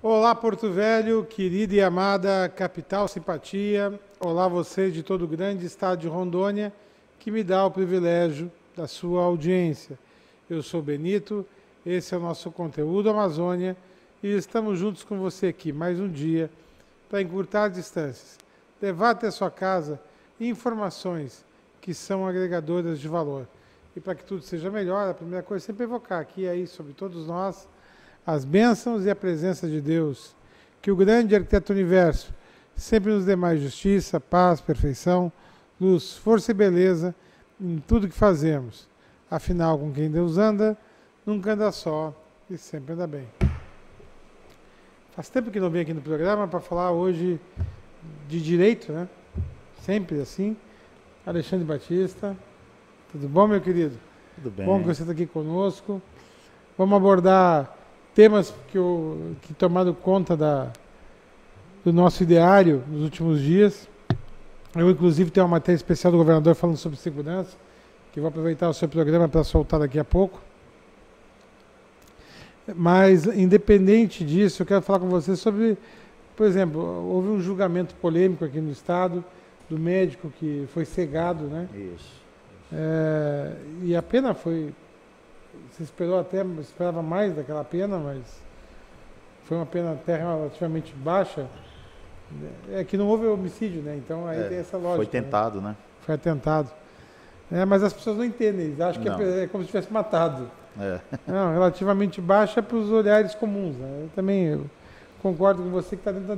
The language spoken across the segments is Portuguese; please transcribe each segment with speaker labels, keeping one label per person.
Speaker 1: Olá, Porto Velho, querida e amada capital simpatia. Olá, você de todo o grande estado de Rondônia, que me dá o privilégio da sua audiência. Eu sou Benito, esse é o nosso conteúdo Amazônia e estamos juntos com você aqui mais um dia para encurtar distâncias, levar até sua casa informações que são agregadoras de valor. E para que tudo seja melhor, a primeira coisa é sempre evocar aqui aí sobre todos nós as bênçãos e a presença de Deus. Que o grande arquiteto do universo sempre nos dê mais justiça, paz, perfeição, luz, força e beleza em tudo que fazemos. Afinal, com quem Deus anda, nunca anda só e sempre anda bem. Faz tempo que não venho aqui no programa para falar hoje de direito, né? Sempre assim. Alexandre Batista. Tudo bom, meu querido?
Speaker 2: Tudo bem.
Speaker 1: Bom que você está aqui conosco. Vamos abordar temas que tomaram conta do nosso ideário nos últimos dias. Eu, inclusive, tenho uma matéria especial do governador falando sobre segurança, que vou aproveitar o seu programa para soltar daqui a pouco. Mas, independente disso, eu quero falar com você sobre, por exemplo, houve um julgamento polêmico aqui no Estado do médico que foi cegado, né?
Speaker 2: Isso.
Speaker 1: E a pena foi... Você esperava mais daquela pena, mas foi uma pena até relativamente baixa. É que não houve homicídio, né? Então aí tem essa lógica.
Speaker 2: Foi tentado, né?
Speaker 1: Foi atentado. Mas as pessoas não entendem, eles acham que é como se tivesse matado. Não, relativamente baixa para os olhares comuns. Né? Eu também concordo com você que está dentro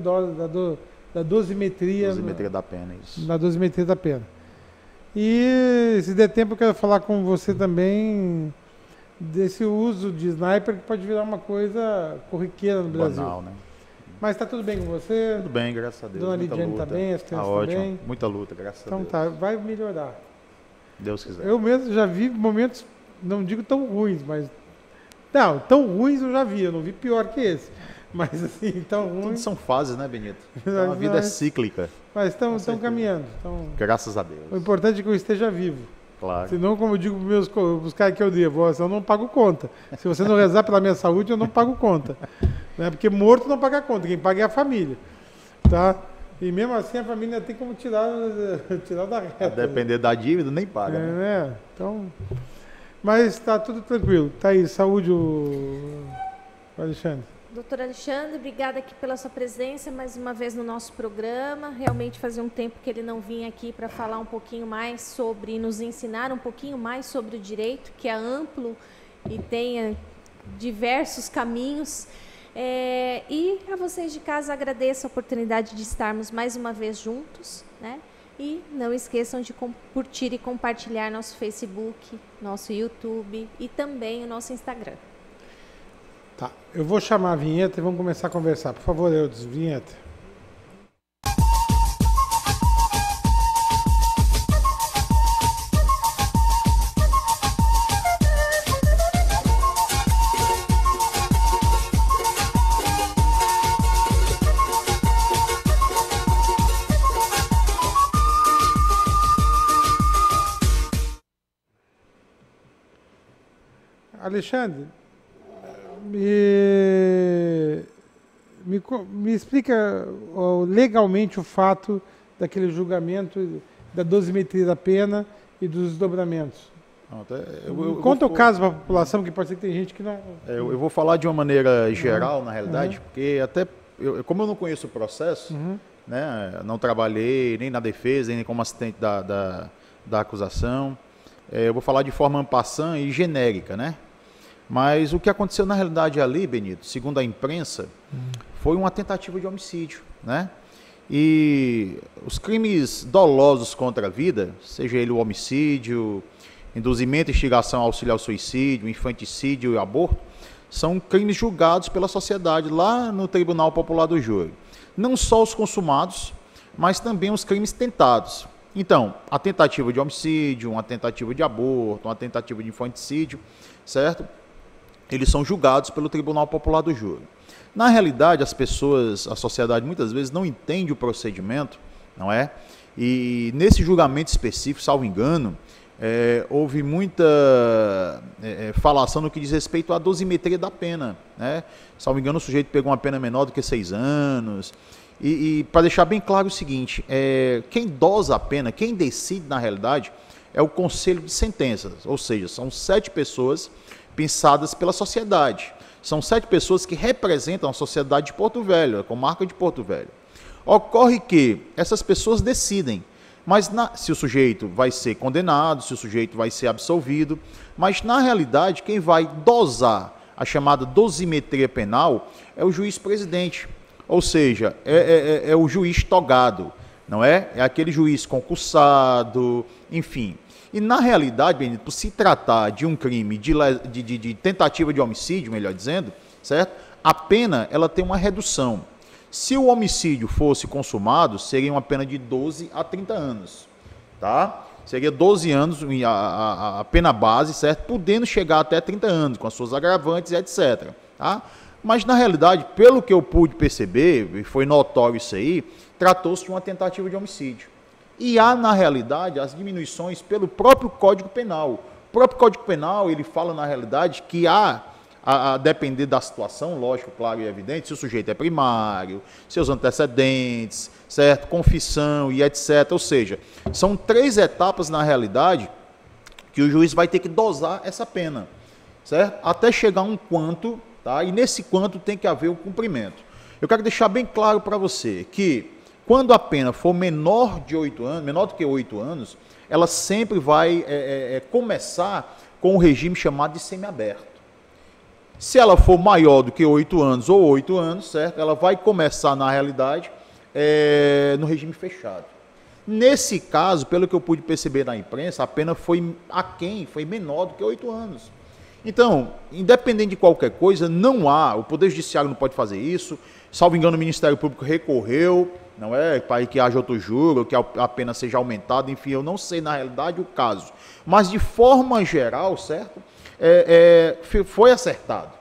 Speaker 1: da dosimetria.
Speaker 2: Dosimetria da pena, isso.
Speaker 1: Da dosimetria da pena. E se der tempo eu quero falar com você também desse uso de sniper que pode virar uma coisa corriqueira no Brasil.
Speaker 2: Banal, né?
Speaker 1: Mas está tudo bem com você?
Speaker 2: Tudo bem, graças a Deus.
Speaker 1: Dona Lidiane está bem, as crianças estão bem?
Speaker 2: Muita luta, graças a Deus.
Speaker 1: Então tá, vai melhorar.
Speaker 2: Deus quiser.
Speaker 1: Eu mesmo já vi momentos, não digo tão ruins, mas... Não, tão ruins eu já vi, eu não vi pior que esse. Mas assim, tão ruins...
Speaker 2: Tudo são fases, né, Benito? Então, a vida é cíclica.
Speaker 1: Mas estão caminhando.
Speaker 2: Graças a Deus.
Speaker 1: O importante é que eu esteja vivo.
Speaker 2: Claro.
Speaker 1: Senão, como eu digo para os caras que eu devo, eu não pago conta. Se você não rezar pela minha saúde, eu não pago conta. Né? Porque morto não paga conta, quem paga é a família. Tá? E mesmo assim a família tem como tirar da reta.
Speaker 2: A depender da dívida, nem paga.
Speaker 1: Né? Então, mas está tudo tranquilo. Tá aí, saúde, o Alexandre.
Speaker 3: Doutor Alexandre, obrigada aqui pela sua presença mais uma vez no nosso programa. Realmente fazia um tempo que ele não vinha aqui para falar um pouquinho mais sobre, nos ensinar um pouquinho mais sobre o direito, que é amplo e tem diversos caminhos. E a vocês de casa agradeço a oportunidade de estarmos mais uma vez juntos, né? E não esqueçam de curtir e compartilhar nosso Facebook, nosso YouTube e também o nosso Instagram.
Speaker 1: Tá, eu vou chamar a vinheta e vamos começar a conversar. Por favor, Eudes, vinheta. Alexandre, me explica legalmente o fato daquele julgamento da dosimetria da pena e dos desdobramentos. Conta o caso para a população, que pode ser que tem gente que não...
Speaker 2: Eu vou falar de uma maneira geral, na realidade, porque até, como eu não conheço o processo, né, não trabalhei nem na defesa, nem como assistente da acusação, eu vou falar de forma en passant e genérica, né? Mas o que aconteceu na realidade ali, Benito, segundo a imprensa, foi uma tentativa de homicídio, né? E os crimes dolosos contra a vida, seja ele o homicídio, induzimento, instigação, auxílio ao suicídio, infanticídio e aborto, são crimes julgados pela sociedade lá no Tribunal Popular do Júri. Não só os consumados, mas também os crimes tentados. Então, a tentativa de homicídio, uma tentativa de aborto, uma tentativa de infanticídio, certo? Eles são julgados pelo Tribunal Popular do Júri. Na realidade, as pessoas, a sociedade muitas vezes não entende o procedimento, não é? E nesse julgamento específico, salvo engano, houve muita falação no que diz respeito à dosimetria da pena, né? Salvo engano, o sujeito pegou uma pena menor do que 6 anos. E para deixar bem claro o seguinte, quem dosa a pena, quem decide na realidade, é o Conselho de Sentenças, ou seja, são 7 pessoas pensadas pela sociedade. São 7 pessoas que representam a sociedade de Porto Velho, a comarca de Porto Velho. Ocorre que essas pessoas decidem, mas se o sujeito vai ser condenado, se o sujeito vai ser absolvido, mas na realidade quem vai dosar a chamada dosimetria penal é o juiz-presidente, ou seja, é o juiz togado, não é? É aquele juiz concursado, enfim. E na realidade, Benito, por se tratar de um crime de tentativa de homicídio, melhor dizendo, certo? A pena ela tem uma redução. Se o homicídio fosse consumado, seria uma pena de 12 a 30 anos, tá? Seria 12 anos a pena base, certo? Podendo chegar até 30 anos, com as suas agravantes e etc, tá? Mas, na realidade, pelo que eu pude perceber, e foi notório isso aí, tratou-se de uma tentativa de homicídio. E há, na realidade, as diminuições pelo próprio Código Penal. O próprio Código Penal, ele fala, na realidade, que há, a depender da situação, lógico, claro e evidente, se o sujeito é primário, seus antecedentes, certo? Confissão e etc. Ou seja, são 3 etapas, na realidade, que o juiz vai ter que dosar essa pena, certo? Até chegar a um quanto, tá? E nesse quanto tem que haver o cumprimento. Eu quero deixar bem claro para você que quando a pena for menor de 8 anos, menor do que 8 anos, ela sempre vai começar com o regime chamado de semiaberto. Se ela for maior do que 8 anos ou 8 anos, certo? Ela vai começar, na realidade, no regime fechado. Nesse caso, pelo que eu pude perceber na imprensa, a pena foi foi menor do que 8 anos. Então, independente de qualquer coisa, não há, o Poder Judiciário não pode fazer isso, salvo engano o Ministério Público recorreu, não é, para que haja outro juro, que a pena seja aumentada, enfim, eu não sei na realidade o caso. Mas de forma geral, certo, foi acertado.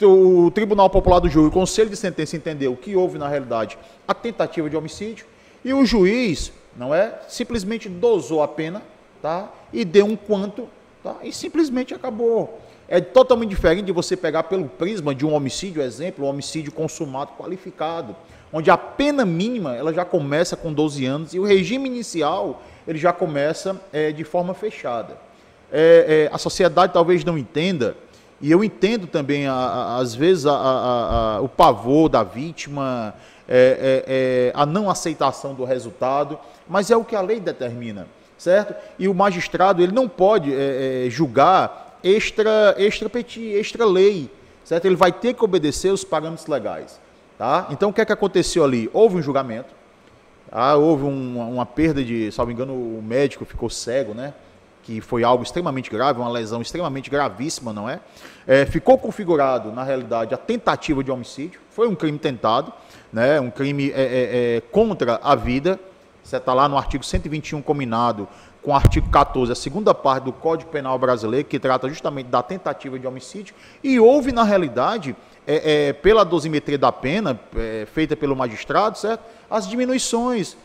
Speaker 2: O Tribunal Popular do Júri, o Conselho de Sentença entendeu que houve na realidade a tentativa de homicídio e o juiz, não é, simplesmente dosou a pena, tá, e deu um quanto, tá, e simplesmente acabou. É totalmente diferente de você pegar pelo prisma de um homicídio, exemplo, um homicídio consumado qualificado, onde a pena mínima ela já começa com 12 anos e o regime inicial ele já começa de forma fechada. A sociedade talvez não entenda, e eu entendo também, às vezes, o pavor da vítima, a não aceitação do resultado, mas é o que a lei determina, certo? E o magistrado ele não pode julgar extra petit, extra lei, certo? Ele vai ter que obedecer os parâmetros legais, tá? Então, o que é que aconteceu ali? Houve um julgamento, tá? Houve uma perda de, salvo engano, o médico ficou cego, né? Que foi algo extremamente grave, uma lesão extremamente gravíssima, não é? Ficou configurado, na realidade, a tentativa de homicídio, foi um crime tentado, né? Um crime contra a vida, você está lá no artigo 121 combinado com o artigo 14, a segunda parte do Código Penal brasileiro, que trata justamente da tentativa de homicídio, e houve, na realidade, pela dosimetria da pena, feita pelo magistrado, certo? As diminuições,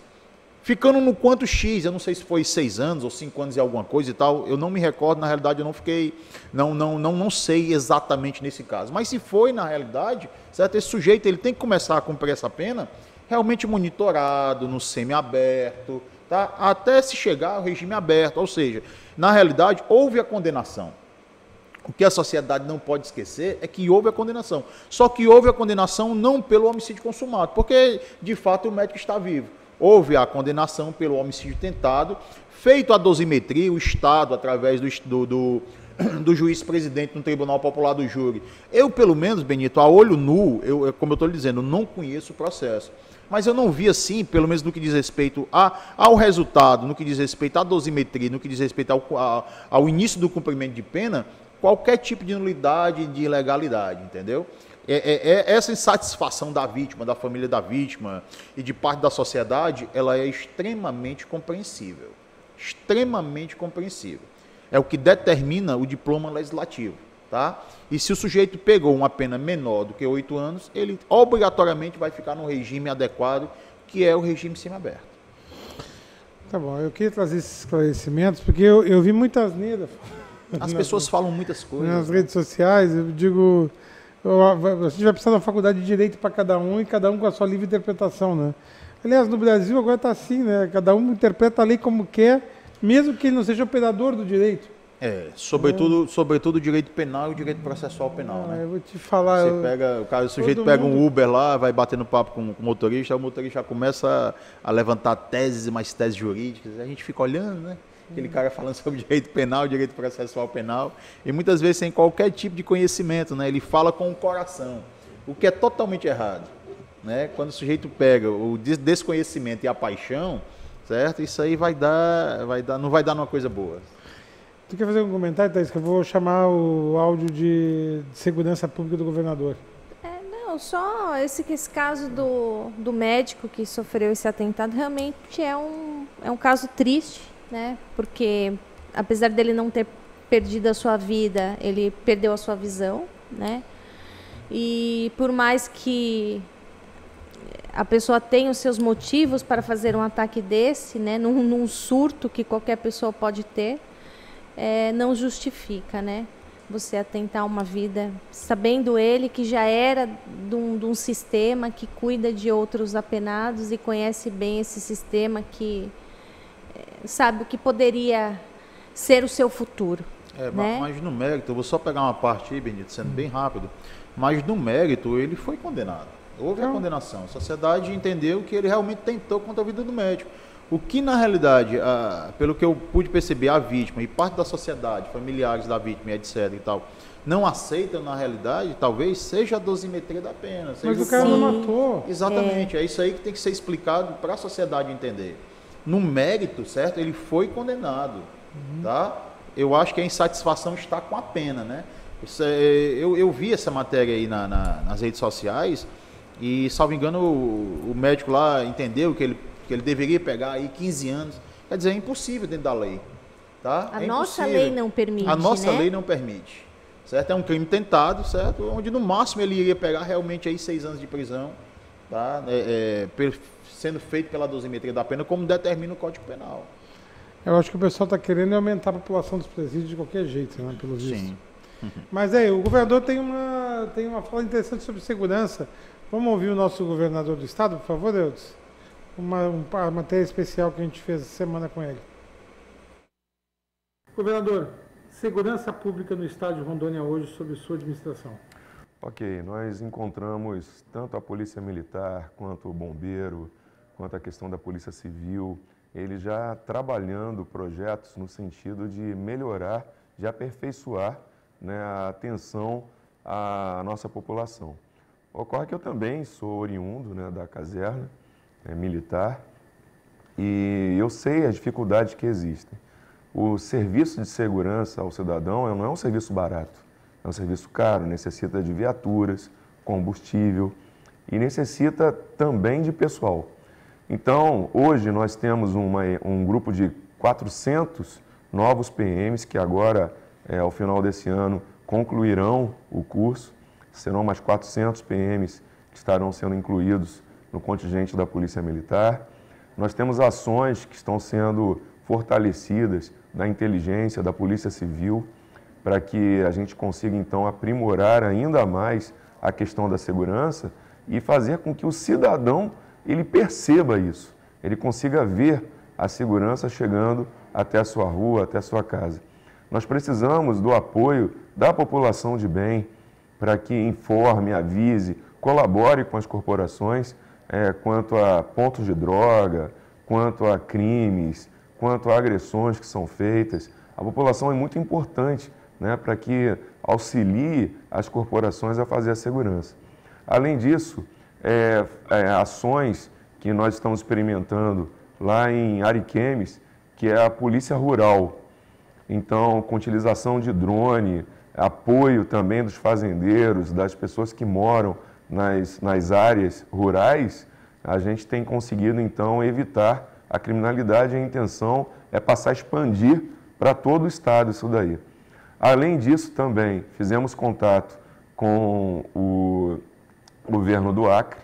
Speaker 2: ficando no quanto X, eu não sei se foi 6 anos ou 5 anos e alguma coisa e tal, eu não me recordo, na realidade eu não fiquei, não sei exatamente nesse caso, mas se foi na realidade, certo? Esse sujeito ele tem que começar a cumprir essa pena realmente monitorado, no semiaberto, tá? Até se chegar ao regime aberto, ou seja, na realidade houve a condenação. O que a sociedade não pode esquecer é que houve a condenação, só que houve a condenação não pelo homicídio consumado, porque de fato o médico está vivo. Houve a condenação pelo homicídio tentado, feito a dosimetria, o Estado, através do juiz-presidente no Tribunal Popular do Júri. Eu, pelo menos, Benito, a olho nu, como eu estou lhe dizendo, não conheço o processo. Mas eu não vi assim, pelo menos no que diz respeito ao resultado, no que diz respeito à dosimetria, no que diz respeito ao início do cumprimento de pena, qualquer tipo de nulidade, de ilegalidade, entendeu? Essa insatisfação da vítima, da família da vítima e de parte da sociedade, ela é extremamente compreensível. Extremamente compreensível. É o que determina o diploma legislativo, tá? E se o sujeito pegou uma pena menor do que 8 anos, ele obrigatoriamente vai ficar no regime adequado, que é o regime semiaberto.
Speaker 1: Tá bom, eu queria trazer esses esclarecimentos, porque eu vi muita asneira.
Speaker 2: As pessoas falam muitas coisas.
Speaker 1: Nas redes sociais, eu digo, a gente vai precisar da faculdade de Direito para cada um e cada um com a sua livre interpretação, né? Aliás, no Brasil agora está assim, né? Cada um interpreta a lei como quer, mesmo que ele não seja operador do direito.
Speaker 2: Sobretudo o direito penal e o direito processual penal, né?
Speaker 1: Eu vou te falar...
Speaker 2: O sujeito pega um Uber lá, vai batendo papo com o motorista já começa a levantar teses e mais teses jurídicas, a gente fica olhando, né? Aquele cara falando sobre direito penal, direito processual penal, e muitas vezes sem qualquer tipo de conhecimento, né? Ele fala com o coração, o que é totalmente errado, né? Quando o sujeito pega o desconhecimento e a paixão, certo? Isso aí não vai dar numa coisa boa.
Speaker 1: Tu quer fazer um comentário, Thaís, que eu vou chamar o áudio de segurança pública do governador.
Speaker 3: Não, só esse caso do médico que sofreu esse atentado realmente é um caso triste, né? Porque apesar dele não ter perdido a sua vida, ele perdeu a sua visão, né? E por mais que a pessoa tenha os seus motivos para fazer um ataque desse, né? Num surto que qualquer pessoa pode ter, não justifica, né? Você atentar uma vida, sabendo ele que já era de um sistema que cuida de outros apenados e conhece bem esse sistema, que sabe o que poderia ser o seu futuro. Né?
Speaker 2: Mas no mérito, eu vou só pegar uma parte aí, Benito, sendo bem rápido, mas no mérito ele foi condenado. Houve a condenação. A sociedade entendeu que ele realmente tentou contra a vida do médico. O que, na realidade, pelo que eu pude perceber, a vítima e parte da sociedade, familiares da vítima, etc. e tal, não aceitam, na realidade, talvez seja a dosimetria da pena.
Speaker 1: Mas o cara não matou.
Speaker 2: Exatamente. É isso aí que tem que ser explicado para a sociedade entender. No mérito, certo? Ele foi condenado. Tá? Eu acho que a insatisfação está com a pena, né? Eu vi essa matéria aí nas redes sociais e, salvo engano, o médico lá entendeu que ele deveria pegar aí 15 anos. Quer dizer, é impossível dentro da lei. Tá?
Speaker 3: A nossa lei não permite,
Speaker 2: A nossa
Speaker 3: né?
Speaker 2: lei não permite. Certo? É um crime tentado, certo? Onde no máximo ele iria pegar realmente aí 6 anos de prisão, tá? Sendo feito pela dosimetria da pena, como determina o Código Penal.
Speaker 1: Eu acho que o pessoal está querendo aumentar a população dos presídios de qualquer jeito, né? Pelo visto.
Speaker 2: Sim.
Speaker 1: Mas o governador tem uma fala interessante sobre segurança. Vamos ouvir o nosso governador do estado, por favor, Eudes? Uma matéria especial que a gente fez essa semana com ele. Governador, segurança pública no estado de Rondônia hoje, sob sua administração.
Speaker 4: Ok, nós encontramos tanto a Polícia Militar, quanto o Bombeiro, quanto a questão da Polícia Civil, eles já trabalhando projetos no sentido de melhorar, de aperfeiçoar, né, a atenção à nossa população. Ocorre que eu também sou oriundo, né, da caserna militar e eu sei as dificuldades que existem. O serviço de segurança ao cidadão não é um serviço barato, é um serviço caro, necessita de viaturas, combustível e necessita também de pessoal. Então, hoje nós temos um grupo de 400 novos PMs que agora, ao final desse ano, concluirão o curso. Serão mais 400 PMs que estarão sendo incluídos no contingente da Polícia Militar. Nós temos ações que estão sendo fortalecidas da inteligência, da Polícia Civil, para que a gente consiga, então, aprimorar ainda mais a questão da segurança e fazer com que o cidadão ele perceba isso, ele consiga ver a segurança chegando até a sua rua, até a sua casa. Nós precisamos do apoio da população de bem para que informe, avise, colabore com as corporações quanto a pontos de droga, quanto a crimes, quanto a agressões que são feitas. A população é muito importante, né, para que auxilie as corporações a fazer a segurança. Além disso, ações que nós estamos experimentando lá em Ariquemes, que é a Polícia Rural. Então, com utilização de drone, apoio também dos fazendeiros, das pessoas que moram nas áreas rurais, a gente tem conseguido, então, evitar a criminalidade. A intenção é passar a expandir para todo o estado isso daí. Além disso, também fizemos contato com o governo do Acre.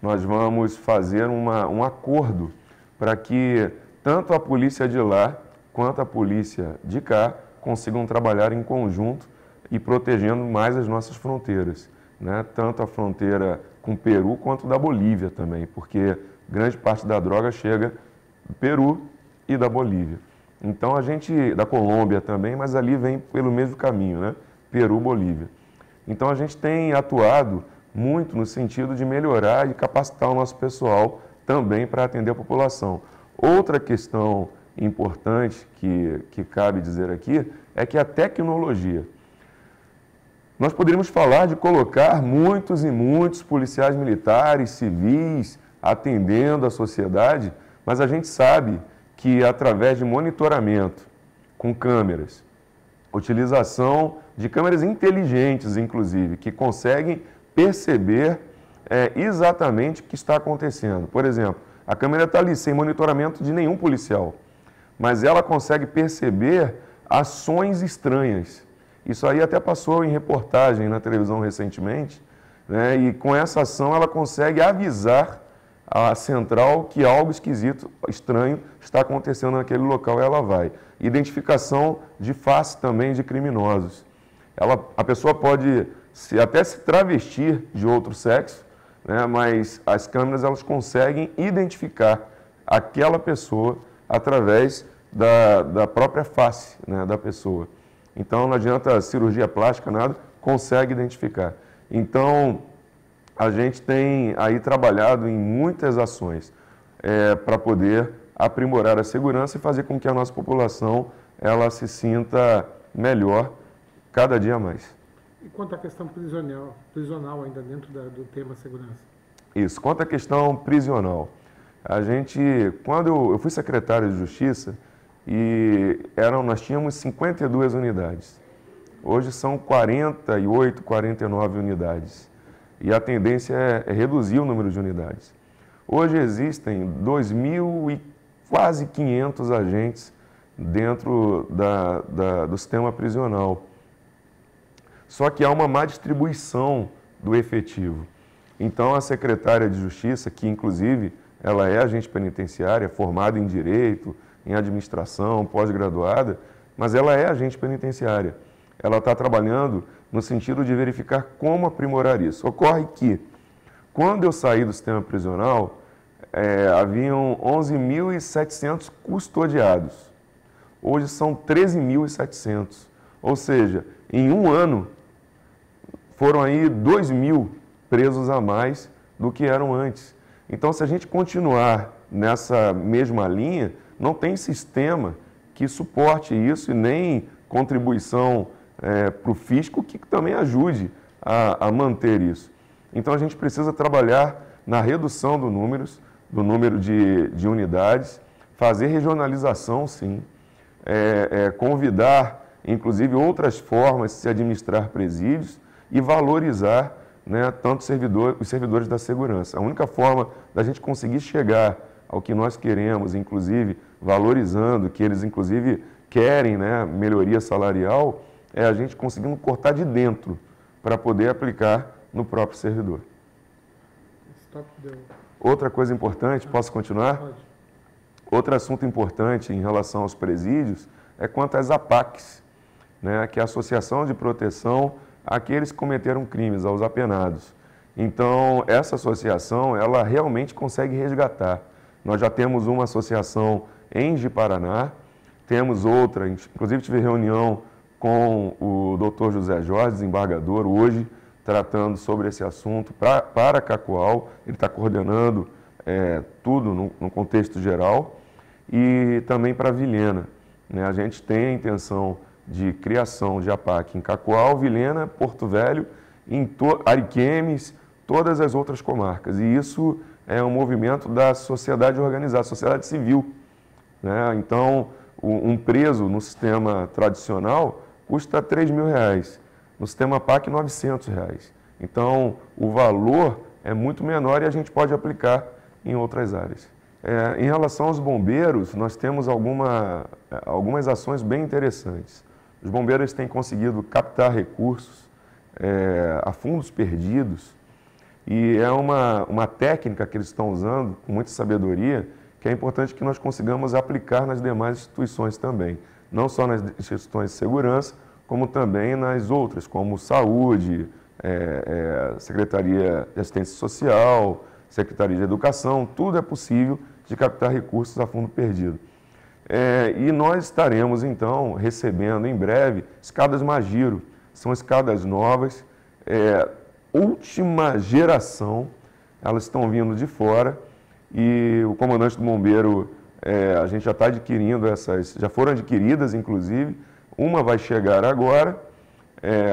Speaker 4: Nós vamos fazer um acordo para que tanto a polícia de lá quanto a polícia de cá consigam trabalhar em conjunto e protegendo mais as nossas fronteiras, né? Tanto a fronteira com o Peru quanto da Bolívia também, porque grande parte da droga chega do Peru e da Bolívia. Então a gente, da Colômbia também, mas ali vem pelo mesmo caminho, né? Peru, Bolívia. Então a gente tem atuado muito no sentido de melhorar e capacitar o nosso pessoal também para atender a população. Outra questão importante que cabe dizer aqui é que a tecnologia. Nós poderíamos falar de colocar muitos e muitos policiais militares, civis, atendendo a sociedade, mas a gente sabe que através de monitoramento com câmeras, utilização de câmeras inteligentes, inclusive, que conseguem perceber exatamente o que está acontecendo. Por exemplo, a câmera está ali sem monitoramento de nenhum policial, mas ela consegue perceber ações estranhas. Isso aí até passou em reportagem na televisão recentemente, né? E com essa ação ela consegue avisar a central que algo esquisito, estranho, está acontecendo naquele local e ela vai. Identificação de face também de criminosos. A pessoa pode até se travestir de outro sexo, né? Mas as câmeras elas conseguem identificar aquela pessoa através da própria face, né, da pessoa. Então não adianta cirurgia plástica, nada, consegue identificar. Então a gente tem aí trabalhado em muitas ações para poder aprimorar a segurança e fazer com que a nossa população ela se sinta melhor cada dia mais.
Speaker 1: E quanto à questão prisional ainda dentro do tema segurança?
Speaker 4: Isso, quanto à questão prisional. Quando eu fui secretário de Justiça, nós tínhamos 52 unidades. Hoje são 48, 49 unidades. E a tendência é reduzir o número de unidades. Hoje existem 2.000 e quase 500 agentes dentro do sistema prisional. Só que há uma má distribuição do efetivo. Então, a secretária de Justiça, que inclusive ela é agente penitenciária, formada em Direito, em Administração, pós-graduada, mas ela é agente penitenciária. Ela está trabalhando no sentido de verificar como aprimorar isso. Ocorre que, quando eu saí do sistema prisional, haviam 11.700 custodiados. Hoje são 13.700. Ou seja, em um ano, foram aí 2.000 presos a mais do que eram antes. Então, se a gente continuar nessa mesma linha, não tem sistema que suporte isso e nem contribuição para o fisco que também ajude a manter isso. Então, a gente precisa trabalhar na redução do número de unidades, fazer regionalização, sim, convidar, inclusive, outras formas de se administrar presídios e valorizar, né, tanto os servidores da segurança. A única forma da gente conseguir chegar ao que nós queremos, inclusive valorizando, que eles inclusive querem, né, melhoria salarial, é a gente conseguindo cortar de dentro para poder aplicar no próprio servidor. Outra coisa importante, posso continuar?
Speaker 1: Pode.
Speaker 4: Outro assunto importante em relação aos presídios é quanto às APACs, né, que é a Associação de Proteção àqueles que cometeram crimes, aos apenados. Então, essa associação, ela realmente consegue resgatar. Nós já temos uma associação em Ji-Paraná, temos outra, inclusive tive reunião com o Dr. José Jorge, desembargador, hoje, tratando sobre esse assunto para Cacoal. Ele está coordenando tudo no contexto geral, e também para Vilhena, né? A gente tem a intenção de criação de APAC em Cacoal, Vilhena, Porto Velho, Ariquemes, todas as outras comarcas. E isso é um movimento da sociedade organizada, sociedade civil, né? Então, um preso no sistema tradicional custa R$3.000, no sistema APAC R$900. Então, o valor é muito menor e a gente pode aplicar em outras áreas. Em relação aos bombeiros, nós temos algumas ações bem interessantes. Os bombeiros têm conseguido captar recursos a fundos perdidos, e é uma técnica que eles estão usando com muita sabedoria, que é importante que nós consigamos aplicar nas demais instituições também, não só nas instituições de segurança, como também nas outras, como saúde, Secretaria de Assistência Social, Secretaria de Educação, tudo é possível de captar recursos a fundo perdido. E nós estaremos, então, recebendo em breve escadas Magiro. São escadas novas, última geração, elas estão vindo de fora e o comandante do bombeiro, a gente já está adquirindo essas, já foram adquiridas, inclusive, uma vai chegar agora,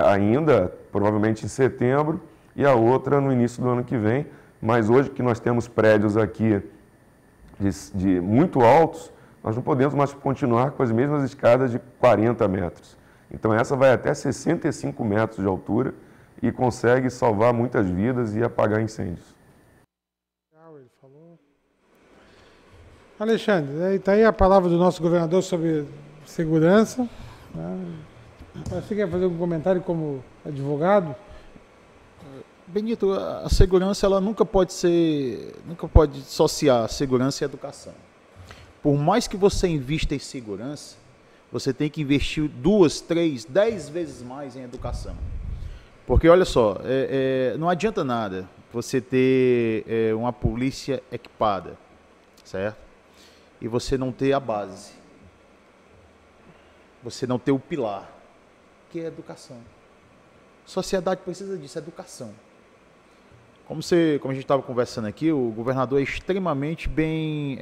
Speaker 4: ainda, provavelmente em setembro, e a outra no início do ano que vem, mas hoje que nós temos prédios aqui de muito altos, nós não podemos mais continuar com as mesmas escadas de 40 metros. Então essa vai até 65 metros de altura e consegue salvar muitas vidas e apagar incêndios.
Speaker 1: Ele falou. Alexandre, está aí a palavra do nosso governador sobre segurança. Você quer fazer um comentário como advogado?
Speaker 2: Benito, a segurança ela nunca pode dissociar segurança e educação. Por mais que você invista em segurança, você tem que investir 2, 3, 10 vezes mais em educação. Porque, olha só, não adianta nada você ter uma polícia equipada, certo? E você não ter a base. Você não ter o pilar, que é a educação. A sociedade precisa disso, educação. Como a gente estava conversando aqui, o governador é extremamente bem...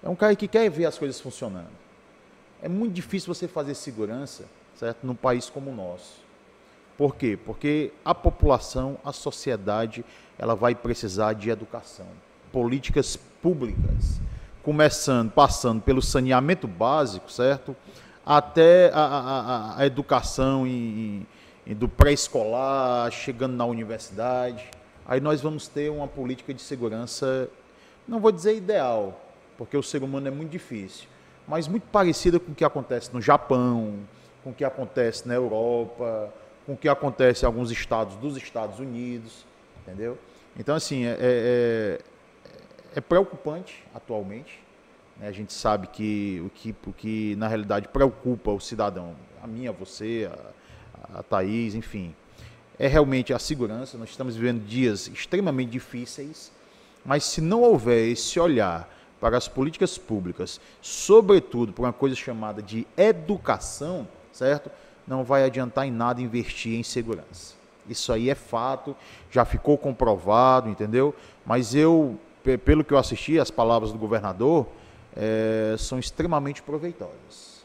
Speaker 2: É um cara que quer ver as coisas funcionando. É muito difícil você fazer segurança, certo, num país como o nosso. Por quê? Porque a população, a sociedade, ela vai precisar de educação. Políticas públicas, passando pelo saneamento básico, certo? Até a educação do pré-escolar, chegando na universidade. Aí nós vamos ter uma política de segurança, não vou dizer ideal, porque o ser humano é muito difícil, mas muito parecida com o que acontece no Japão, com o que acontece na Europa, com o que acontece em alguns estados dos Estados Unidos, entendeu? Então, assim, é preocupante atualmente, né? A gente sabe que o que na realidade preocupa o cidadão, a mim, a você, a Thaís, enfim, é realmente a segurança. Nós estamos vivendo dias extremamente difíceis, mas se não houver esse olhar para as políticas públicas, sobretudo por uma coisa chamada de educação, certo? Não vai adiantar em nada investir em segurança. Isso aí é fato, já ficou comprovado, entendeu? Mas pelo que eu assisti, as palavras do governador são extremamente proveitosas.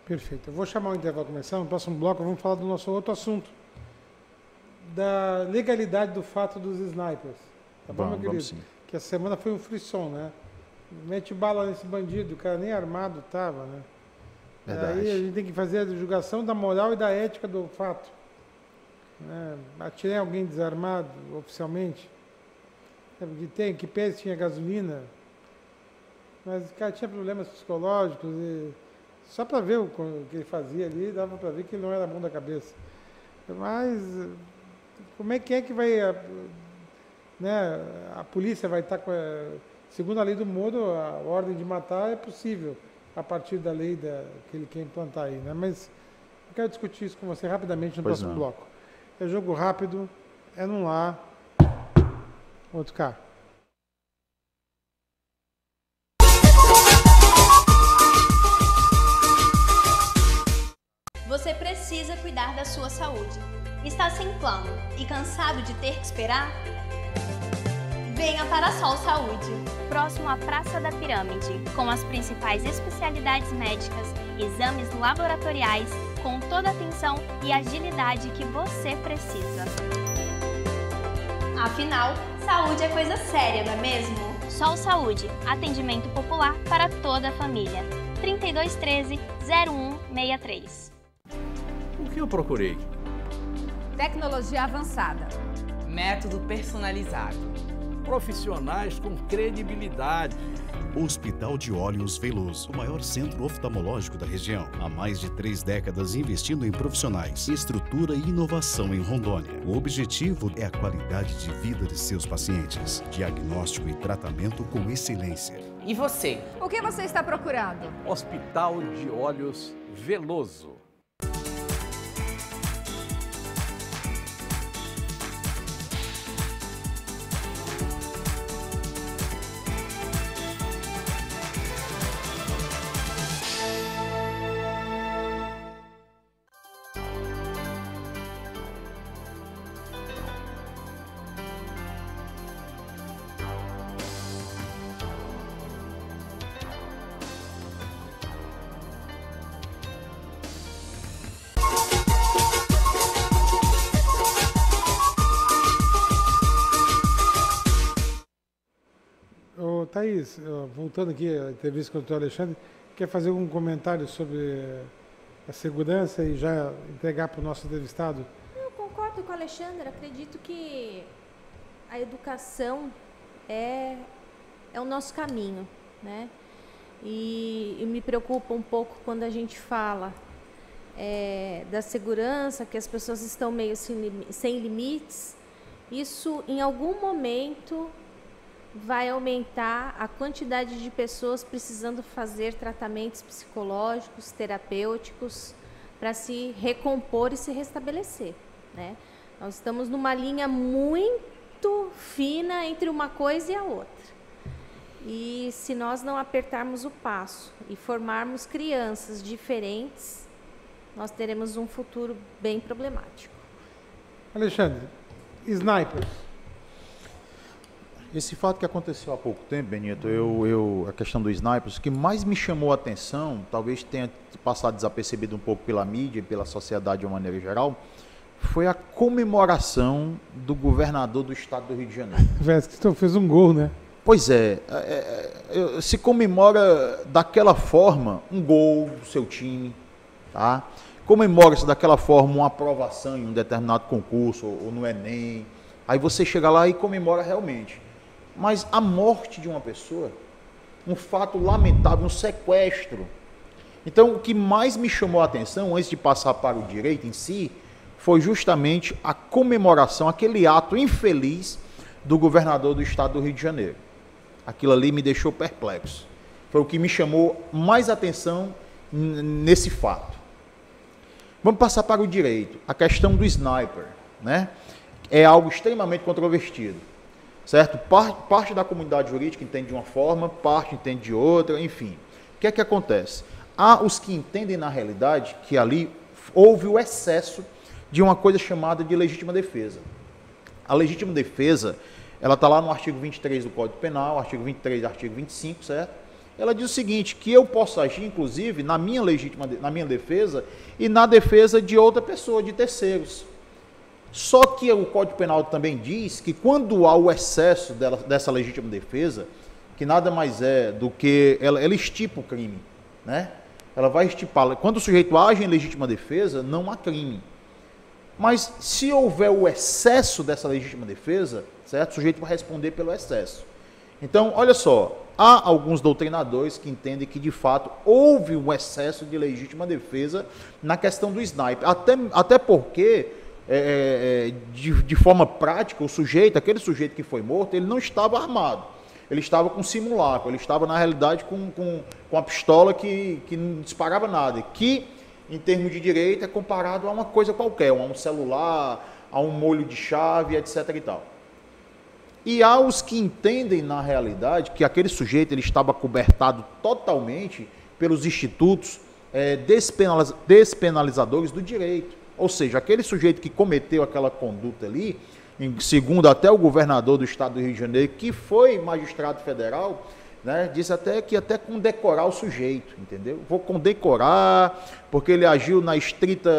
Speaker 1: Perfeito. Eu vou chamar o intervalo começar. No próximo bloco vamos falar do nosso outro assunto, da legalidade do fato dos snipers. Tá bom, meu querido?
Speaker 2: Vamos sim.
Speaker 1: Que essa semana foi um frisson, né? Mete bala nesse bandido, o cara nem armado estava, né?
Speaker 2: Verdade.
Speaker 1: Aí a gente tem que fazer a julgação da moral e da ética do fato. Atirei alguém desarmado, oficialmente. Que pese tinha gasolina. Mas o cara tinha problemas psicológicos. E só para ver o que ele fazia ali, dava para ver que ele não era bom da cabeça. Mas como é que vai... Né, a polícia vai estar com... Segundo a lei do Moro, a ordem de matar é possível a partir da lei que ele quer implantar aí, né? Mas eu quero discutir isso com você rapidamente no próximo bloco. É jogo rápido, é num lá, outro cá.
Speaker 5: Você precisa cuidar da sua saúde. Está sem plano e cansado de ter que esperar? Venha para a Sol Saúde, próximo à Praça da Pirâmide, com as principais especialidades médicas, exames laboratoriais, com toda a atenção e agilidade que você precisa. Afinal, saúde é coisa séria, não é mesmo? Sol Saúde, atendimento popular para toda a família. 3213-0163.
Speaker 6: O que eu procurei?
Speaker 7: Tecnologia avançada.
Speaker 8: Método personalizado.
Speaker 6: Profissionais com credibilidade.
Speaker 8: Hospital de Olhos Veloso, o maior centro oftalmológico da região. Há mais de 3 décadas investindo em profissionais, estrutura e inovação em Rondônia. O objetivo é a qualidade de vida de seus pacientes. Diagnóstico e tratamento com excelência.
Speaker 9: E você?
Speaker 7: O que você está procurando?
Speaker 6: Hospital de Olhos Veloso.
Speaker 1: Thaís, voltando aqui à entrevista com o Dr. Alexandre, quer fazer algum comentário sobre a segurança e já entregar para o nosso entrevistado?
Speaker 3: Eu concordo com o Alexandre, acredito que a educação é o nosso caminho, né? E me preocupa um pouco quando a gente fala da segurança, que as pessoas estão meio sem limites. Isso, em algum momento, vai aumentar a quantidade de pessoas precisando fazer tratamentos psicológicos, terapêuticos, para se recompor e se restabelecer, né? Nós estamos numa linha muito fina entre uma coisa e a outra. E se nós não apertarmos o passo e formarmos crianças diferentes, nós teremos um futuro bem problemático.
Speaker 1: Alexandre, snipers.
Speaker 2: Esse fato que aconteceu há pouco tempo, Benito, a questão do snipers, o que mais me chamou a atenção, talvez tenha passado desapercebido um pouco pela mídia e pela sociedade de uma maneira geral, foi a comemoração do governador do estado do Rio de Janeiro.
Speaker 1: Veston fez um gol, né?
Speaker 2: Pois se comemora daquela forma um gol do seu time, tá? Comemora-se daquela forma uma aprovação em um determinado concurso ou no Enem. Aí você chega lá e comemora realmente. Mas a morte de uma pessoa, um fato lamentável, um sequestro. Então, o que mais me chamou a atenção, antes de passar para o direito em si, foi justamente a comemoração, aquele ato infeliz do governador do estado do Rio de Janeiro. Aquilo ali me deixou perplexo. Foi o que me chamou mais atenção nesse fato. Vamos passar para o direito. A questão do sniper, né? É algo extremamente controvertido. Certo? Parte da comunidade jurídica entende de uma forma, parte entende de outra, enfim. O que é que acontece? Há os que entendem na realidade que ali houve o excesso de uma coisa chamada de legítima defesa. A legítima defesa, ela está lá no artigo 23 do Código Penal, artigo 23 e artigo 25, certo? Ela diz o seguinte, que eu posso agir, inclusive, na minha defesa e na defesa de outra pessoa, de terceiros. Só que o Código Penal também diz que quando há o excesso dessa legítima defesa, que nada mais é do que ela estipa o crime, né? Ela vai estipar, quando o sujeito age em legítima defesa, não há crime. Mas se houver o excesso dessa legítima defesa, certo? O sujeito vai responder pelo excesso. Então, olha só, há alguns doutrinadores que entendem que, de fato, houve um excesso de legítima defesa na questão do sniper. Até porque... de forma prática, aquele sujeito que foi morto, ele não estava armado, ele estava com simulacro, ele estava na realidade com a pistola que não disparava nada, que em termos de direito é comparado a uma coisa qualquer, a um celular, a um molho de chave, etc. e tal. E há os que entendem na realidade que aquele sujeito ele estava cobertado totalmente pelos institutos despenalizadores do direito. Ou seja, aquele sujeito que cometeu aquela conduta ali, segundo até o governador do estado do Rio de Janeiro, que foi magistrado federal, né, disse até que ia até condecorar o sujeito, entendeu? Vou condecorar, porque ele agiu na estrita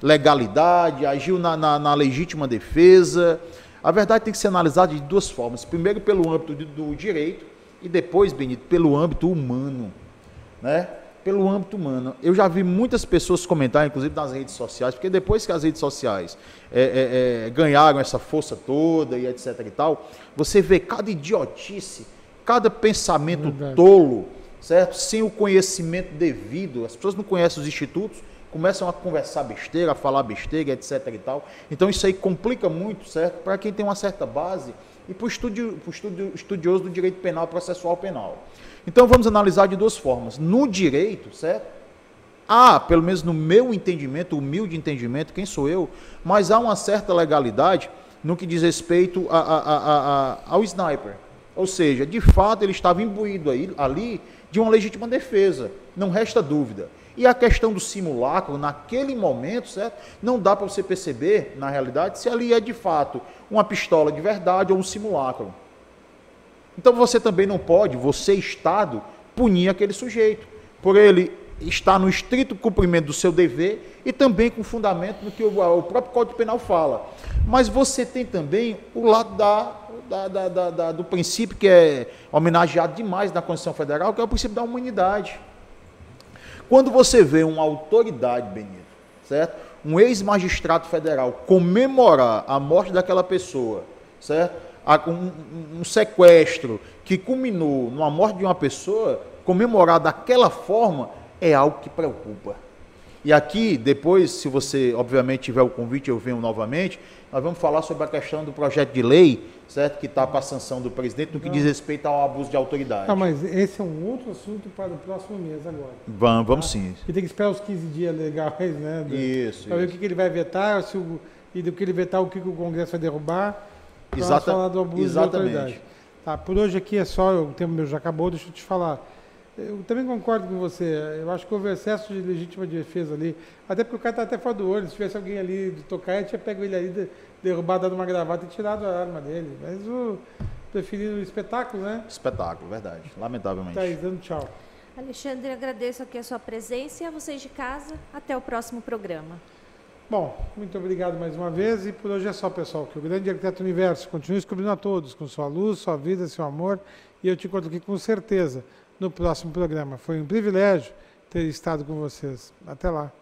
Speaker 2: legalidade, agiu na legítima defesa. A verdade tem que ser analisada de duas formas. Primeiro pelo âmbito do direito e depois, Benito, pelo âmbito humano, né? Pelo âmbito humano. Eu já vi muitas pessoas comentarem, inclusive nas redes sociais, porque depois que as redes sociais ganharam essa força toda e etc e tal, você vê cada idiotice, cada pensamento tolo, certo? Sem o conhecimento devido, as pessoas não conhecem os institutos, começam a conversar besteira, a falar besteira, etc. e tal. Então isso aí complica muito, certo? Para quem tem uma certa base e para o estudioso do direito penal e processual penal. Então vamos analisar de duas formas. No direito, certo? Há, pelo menos no meu entendimento, humilde entendimento, quem sou eu, mas há uma certa legalidade no que diz respeito ao sniper. Ou seja, de fato ele estava imbuído ali de uma legítima defesa, não resta dúvida. E a questão do simulacro, naquele momento, certo? Não dá para você perceber, na realidade, se ali é de fato uma pistola de verdade ou um simulacro. Então você também não pode, você Estado, punir aquele sujeito, por ele estar no estrito cumprimento do seu dever e também com fundamento no que o próprio Código Penal fala. Mas você tem também o lado do princípio que é homenageado demais na Constituição Federal, que é o princípio da humanidade. Quando você vê uma autoridade, Benito, certo? Um ex-magistrado federal comemorar a morte daquela pessoa, certo? Um sequestro que culminou numa morte de uma pessoa, comemorar daquela forma é algo que preocupa. E aqui, depois, se você, obviamente, tiver o convite, eu venho novamente, nós vamos falar sobre a questão do projeto de lei, certo? Que está para a sanção do presidente no que diz respeito ao abuso de autoridade.
Speaker 1: Ah, mas esse é um outro assunto para o próximo mês agora.
Speaker 2: Vamos sim.
Speaker 1: E tem que esperar os 15 dias legais, né?
Speaker 2: Isso.
Speaker 1: Para ver o que ele vai vetar, e do que ele vetar, o que o Congresso vai derrubar.
Speaker 2: Exatamente.
Speaker 1: Falar do abuso de autoridade. Tá, por hoje aqui é só, o tempo meu já acabou, deixa eu te falar. Eu também concordo com você. Eu acho que houve excesso de legítima defesa ali. Até porque o cara está até fora do olho. Se tivesse alguém ali de tocar, eu tinha pego ele ali, derrubado, dado uma gravata e tirado a arma dele. Mas o preferido o espetáculo, né?
Speaker 2: Espetáculo, verdade. Lamentavelmente.
Speaker 1: Tá aí, dando tchau.
Speaker 3: Alexandre, agradeço aqui a sua presença e a vocês de casa. Até o próximo programa.
Speaker 1: Bom, muito obrigado mais uma vez. E por hoje é só, pessoal. Que o grande arquiteto universo continue descobrindo a todos com sua luz, sua vida, seu amor. E eu te encontro aqui com certeza no próximo programa. Foi um privilégio ter estado com vocês. Até lá.